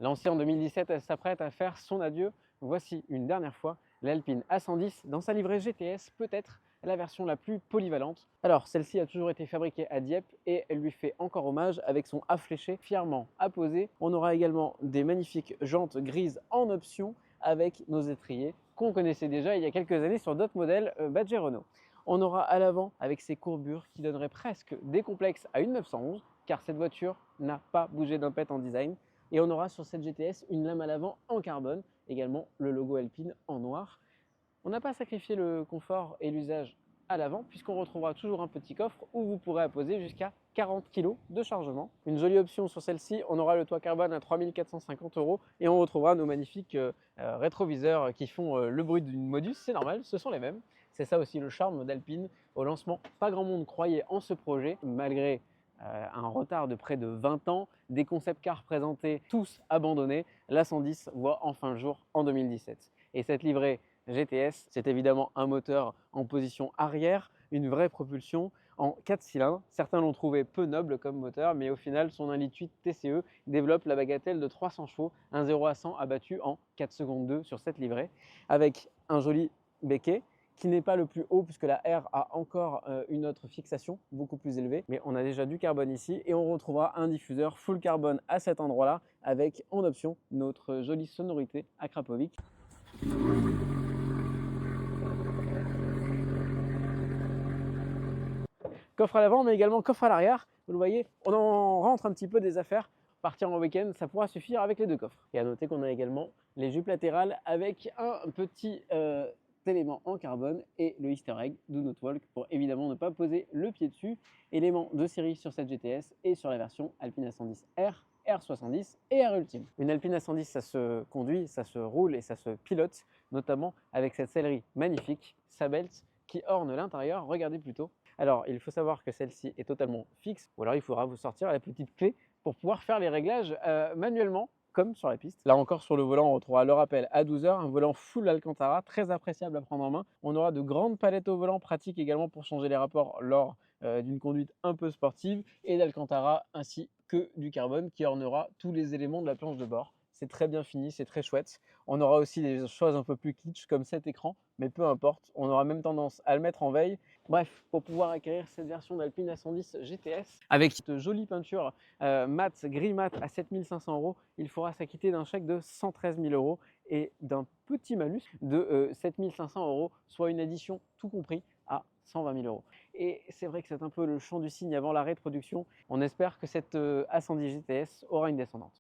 Lancée en 2017, elle s'apprête à faire son adieu. Voici une dernière fois l'Alpine A110 dans sa livrée GTS, peut-être la version la plus polyvalente. Alors, celle-ci a toujours été fabriquée à Dieppe et elle lui fait encore hommage avec son A fléché fièrement apposé. On aura également des magnifiques jantes grises en option avec nos étriers qu'on connaissait déjà il y a quelques années sur d'autres modèles Badger Renault. On aura à l'avant avec ses courbures qui donneraient presque des complexes à une 911 car cette voiture n'a pas bougé d'un pet en design. Et on aura sur cette GTS une lame à l'avant en carbone, également le logo Alpine en noir. On n'a pas sacrifié le confort et l'usage à l'avant puisqu'on retrouvera toujours un petit coffre où vous pourrez apposer jusqu'à 40 kg de chargement. Une jolie option sur celle-ci, on aura le toit carbone à 3 450 € et on retrouvera nos magnifiques rétroviseurs qui font le bruit d'une Modus, c'est normal, ce sont les mêmes. C'est ça aussi le charme d'Alpine. Au lancement, pas grand monde croyait en ce projet malgré un retard de près de 20 ans, des concept cars présentés, tous abandonnés. La 110 voit enfin le jour en 2017. Et cette livrée GTS, c'est évidemment un moteur en position arrière, une vraie propulsion en 4 cylindres. Certains l'ont trouvé peu noble comme moteur, mais au final, son 1,8 litre TCE développe la bagatelle de 300 chevaux, un 0 à 100 abattu en 4 secondes 2 sur cette livrée, avec un joli béquet qui n'est pas le plus haut puisque la R a encore une autre fixation beaucoup plus élevée. Mais on a déjà du carbone ici et on retrouvera un diffuseur full carbone à cet endroit-là avec en option notre jolie sonorité à Krapovic. Coffre à l'avant mais également coffre à l'arrière. Vous le voyez, on en rentre un petit peu des affaires. Partir en week-end, ça pourra suffire avec les deux coffres. Et à noter qu'on a également les jupes latérales avec un petit élément en carbone et le easter egg Do Not Walk pour évidemment ne pas poser le pied dessus. Élément de série sur cette GTS et sur la version Alpine A110R, R70 et R Ultime. Une Alpine A110, ça se conduit, ça se roule et ça se pilote, notamment avec cette sellerie magnifique, sa belt qui orne l'intérieur. Regardez plutôt. Alors, il faut savoir que celle-ci est totalement fixe, ou alors il faudra vous sortir la petite clé pour pouvoir faire les réglages manuellement, comme sur la piste. Là encore, sur le volant, on retrouvera le rappel à 12 heures, un volant full Alcantara, très appréciable à prendre en main. On aura de grandes palettes au volant, pratiques également pour changer les rapports lors d'une conduite un peu sportive, et d'Alcantara ainsi que du carbone qui ornera tous les éléments de la planche de bord. C'est très bien fini, c'est très chouette. On aura aussi des choses un peu plus kitsch comme cet écran, mais peu importe, on aura même tendance à le mettre en veille. Bref, pour pouvoir acquérir cette version d'Alpine A110 GTS avec cette jolie peinture mat, gris mat à 7 500 €, il faudra s'acquitter d'un chèque de 113 000 € et d'un petit malus de 7 500 €, soit une addition tout compris à 120 000 €. Et c'est vrai que c'est un peu le chant du cygne avant l'arrêt de production. On espère que cette A110 GTS aura une descendante.